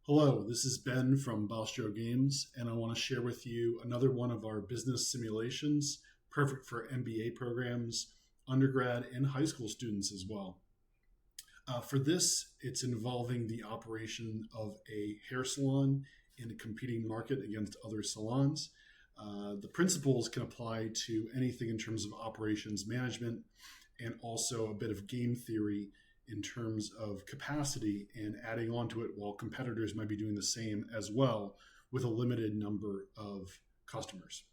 Hello, this is Ben from Bostro Games, and I want to share with you another one of our business simulations, perfect for MBA programs, undergrad, and high school students as well. For this, it's involving the operation of a hair salon in a competing market against other salons. The principles can apply to anything in terms of operations management and also a bit of game theory in terms of capacity and adding on to it while competitors might be doing the same as well with a limited number of customers.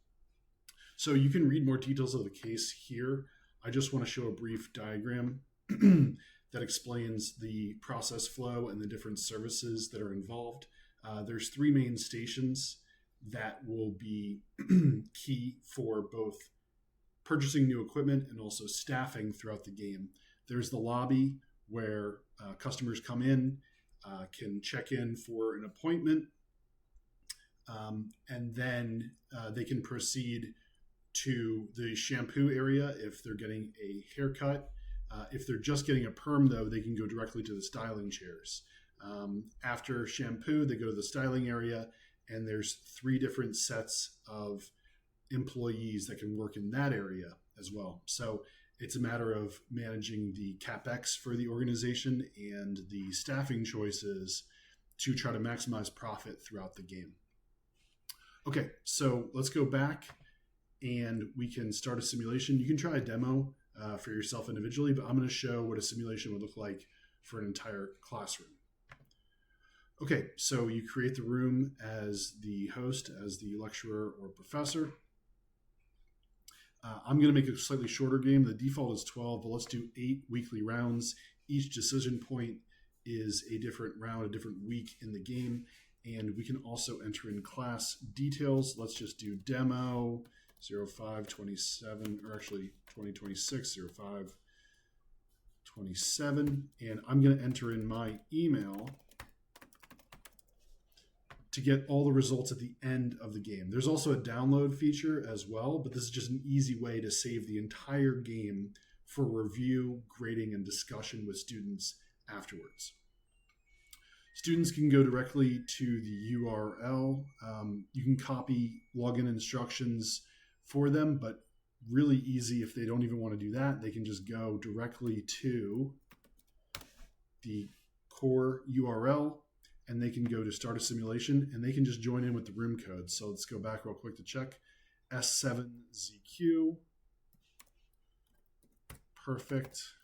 So you can read more details of the case here. I just want to show a brief diagram that explains the process flow and the different services that are involved. There's three main stations that will be key for both purchasing new equipment and also staffing throughout the game. There's the lobby where customers come in, can check in for an appointment, and then they can proceed to the shampoo area if they're getting a haircut. If they're just getting a perm, though, they can go directly to the styling chairs. After shampoo, they go to the styling area, and there's three different sets of employees that can work in that area as well. So it's a matter of managing the CapEx for the organization and the staffing choices to try to maximize profit throughout the game. Okay, so let's go back and we can start a simulation. You can try a demo for yourself individually, but I'm going to show what a simulation would look like for an entire classroom. Okay, so you create the room as the host, as the lecturer or professor. I'm going to make a slightly shorter game. The default is 12, but let's do 8 weekly rounds. Each decision point is a different round, a different week in the game. And we can also enter in class details. Let's just do demo 0527, or actually 2026, 0527. And I'm going to enter in my email to get all the results at the end of the game. There's also a download feature as well, but this is just an easy way to save the entire game for review, grading, and discussion with students afterwards. Students can go directly to the URL. You can copy login instructions for them, but really easy if they don't even want to do that. They can just go directly to the core URL, and they can go to start a simulation, and they can just join in with the room code. So let's go back real quick to check. S7ZQ. Perfect.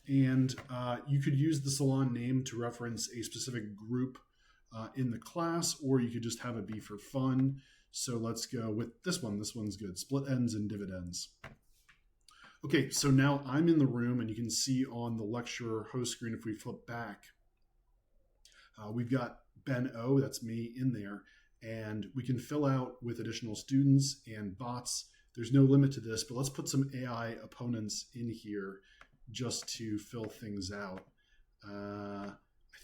And you could use the salon name to reference a specific group in the class, or you could just have it be for fun. So let's go with this one. This one's good. Split ends and dividends. Okay, so now I'm in the room, and you can see on the lecturer host screen, if we flip back, we've got Ben O, that's me, in there, and we can fill out with additional students and bots. There's no limit to this, but let's put some AI opponents in here just to fill things out. I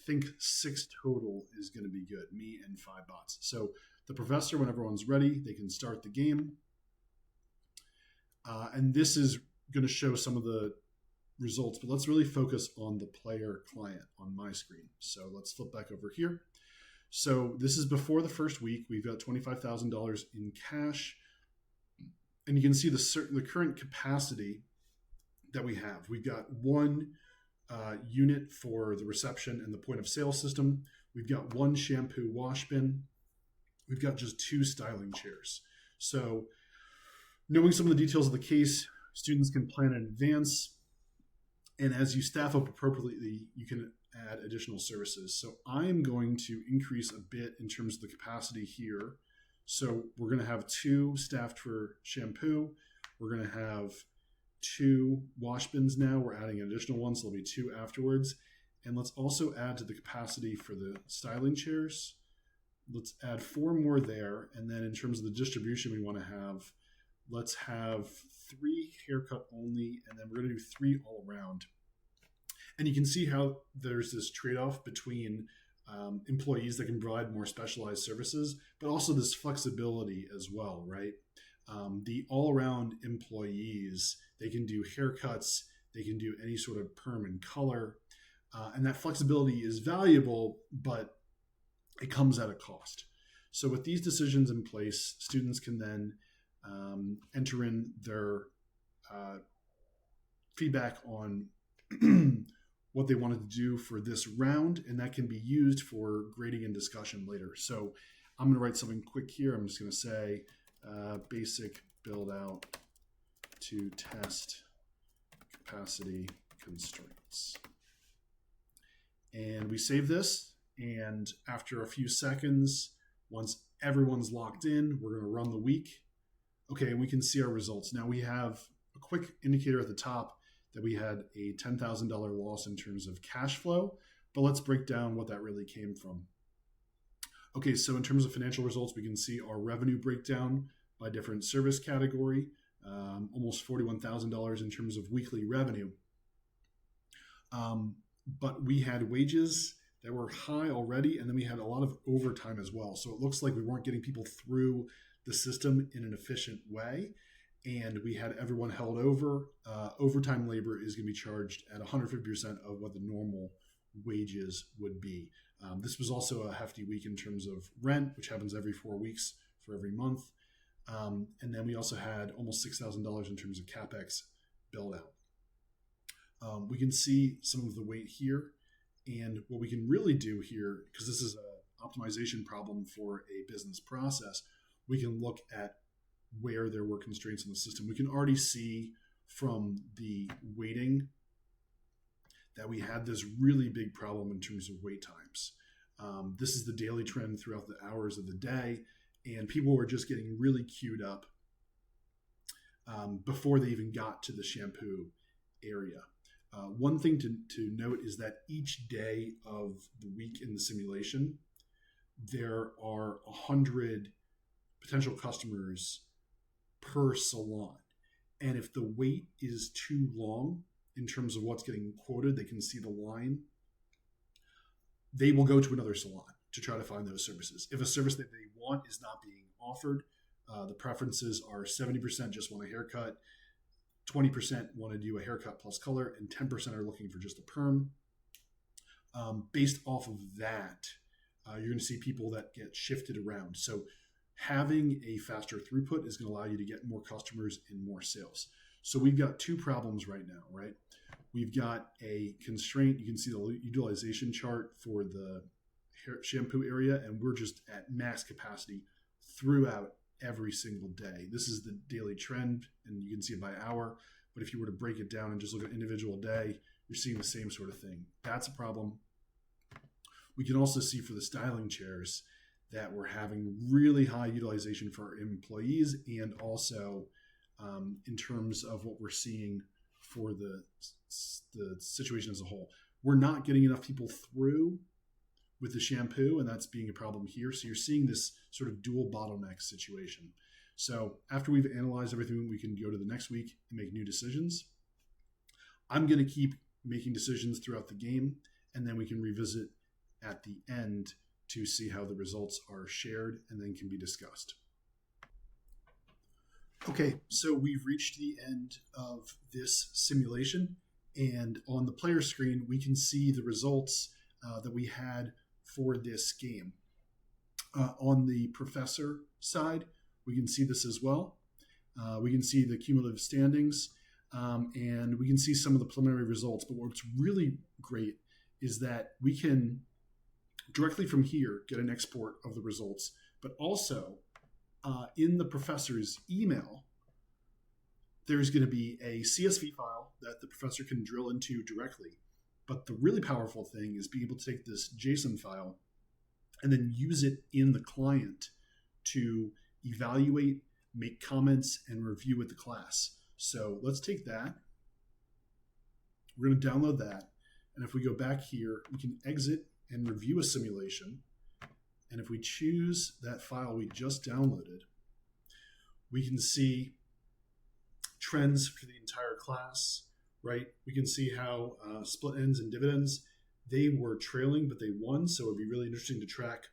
think 6 total is going to be good, me and 5 bots. So the professor, when everyone's ready, they can start the game. And this is going to show some of the results, but let's really focus on the player client on my screen. So let's flip back over here. So this is before the first week. We've got $25,000 in cash, and you can see the current capacity that we have. We've got 1 unit for the reception and the point of sale system. We've got 1 shampoo wash bin. We've got just 2 styling chairs. So knowing some of the details of the case, students can plan in advance. And as you staff up appropriately, you can add additional services. So I'm going to increase a bit in terms of the capacity here. So we're going to have 2 staffed for shampoo. We're going to have 2 wash bins now. We're adding an additional one, so there'll be 2 afterwards. And let's also add to the capacity for the styling chairs. Let's add 4 more there. And then in terms of the distribution we want to have, let's have 3 haircut only, and then we're going to do 3 all around. And you can see how there's this trade-off between employees that can provide more specialized services, but also this flexibility as well, right? The all-around employees, they can do haircuts, they can do any sort of perm and color. And that flexibility is valuable, but it comes at a cost. So with these decisions in place, students can then enter in their feedback on what they wanted to do for this round, and that can be used for grading and discussion later. So I'm going to write something quick here. I'm just going to say basic build out to test capacity constraints. And we save this, and after a few seconds, once everyone's locked in, we're going to run the week. Okay, and we can see our results. Now we have a quick indicator at the top that we had a $10,000 loss in terms of cash flow, but let's break down what that really came from. Okay, so in terms of financial results, we can see our revenue breakdown by different service category, almost $41,000 in terms of weekly revenue. But we had wages that were high already, and then we had a lot of overtime as well. So it looks like we weren't getting people through the system in an efficient way, and we had everyone held over. Overtime labor is going to be charged at 150% of what the normal wages would be. This was also a hefty week in terms of rent, which happens every 4 weeks for every month. And then we also had almost $6,000 in terms of CapEx build out. We can see some of the weight here. And what we can really do here, because this is an optimization problem for a business process, we can look at where there were constraints in the system. We can already see from the weighting that we had this really big problem in terms of wait times. This is the daily trend throughout the hours of the day, and people were just getting really queued up before they even got to the shampoo area. One thing to note is that each day of the week in the simulation, there are 100 potential customers per salon. And if the wait is too long in terms of what's getting quoted, they can see the line, they will go to another salon to try to find those services. If a service that they want is not being offered, the preferences are 70% just want a haircut, 20% want to do a haircut plus color, and 10% are looking for just a perm. Based off of that, you're going to see people that get shifted around. So having a faster throughput is going to allow you to get more customers and more sales. So we've got two problems right now, right? We've got a constraint. You can see the utilization chart for the shampoo area, and we're just at max capacity throughout every single day. This is the daily trend, and you can see it by hour. But if you were to break it down and just look at individual day, you're seeing the same sort of thing. That's a problem. We can also see for the styling chairs that we're having really high utilization for our employees, and also in terms of what we're seeing for the situation as a whole. We're not getting enough people through with the shampoo, and that's being a problem here. So you're seeing this sort of dual bottleneck situation. So after we've analyzed everything, we can go to the next week and make new decisions. I'm going to keep making decisions throughout the game, and then we can revisit at the end to see how the results are shared and then can be discussed. Okay, so we've reached the end of this simulation, and on the player screen, we can see the results that we had for this game. On the professor side, we can see this as well. We can see the cumulative standings, and we can see some of the preliminary results. But what's really great is that we can directly from here get an export of the results, but also in the professor's email, there's going to be a CSV file that the professor can drill into directly. But the really powerful thing is being able to take this JSON file and then use it in the client to evaluate, make comments, and review with the class. So let's take that. We're going to download that. And if we go back here, we can exit and review a simulation. And if we choose that file we just downloaded, we can see trends for the entire class, right? We can see how split ends and dividends, they were trailing, but they won. So it'd be really interesting to track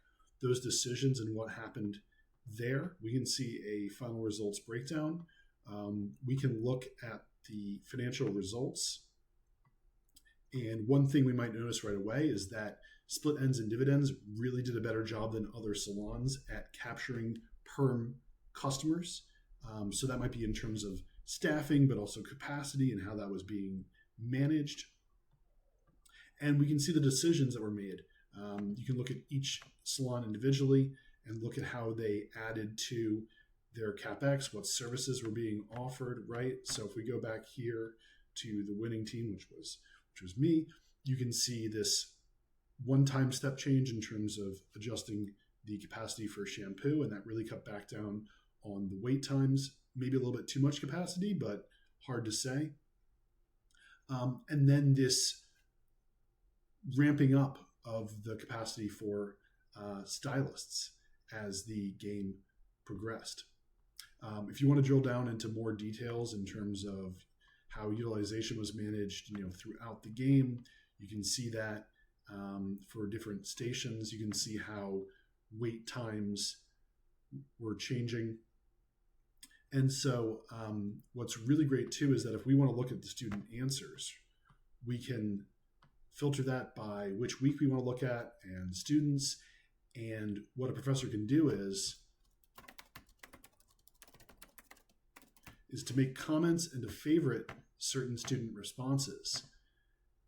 those decisions and what happened there. We can see a final results breakdown. We can look at the financial results And one thing we might notice right away is that split ends and dividends really did a better job than other salons at capturing perm customers. So that might be in terms of staffing, but also capacity and how that was being managed. And we can see the decisions that were made. You can look at each salon individually and look at how they added to their CapEx, what services were being offered, right? So if we go back here to the winning team, which was me, you can see this one-time step change in terms of adjusting the capacity for shampoo, and that really cut back down on the wait times. Maybe a little bit too much capacity, but hard to say. And then this ramping up of the capacity for stylists as the game progressed. If you want to drill down into more details in terms of how utilization was managed, throughout the game, you can see that for different stations. You can see how wait times were changing. And so what's really great too is that if we want to look at the student answers, we can filter that by which week we want to look at and students. And what a professor can do is to make comments and to favorite certain student responses.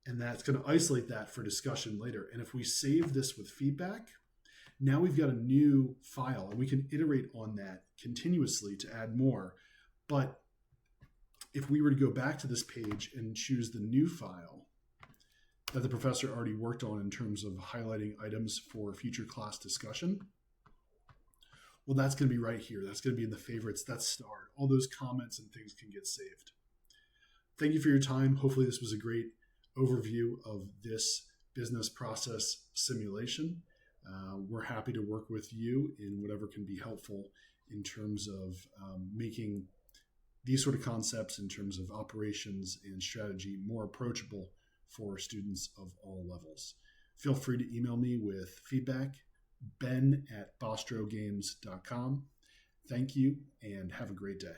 And that's going to isolate that for discussion later. And if we save this with feedback, now we've got a new file and we can iterate on that continuously to add more. But if we were to go back to this page and choose the new file that the professor already worked on in terms of highlighting items for future class discussion, well, that's going to be right here. That's going to be in the favorites. That's starred. All those comments and things can get saved. Thank you for your time. Hopefully this was a great overview of this business process simulation. We're happy to work with you in whatever can be helpful in terms of making these sort of concepts in terms of operations and strategy more approachable for students of all levels. Feel free to email me with feedback, ben@bostrogames.com. Thank you and have a great day.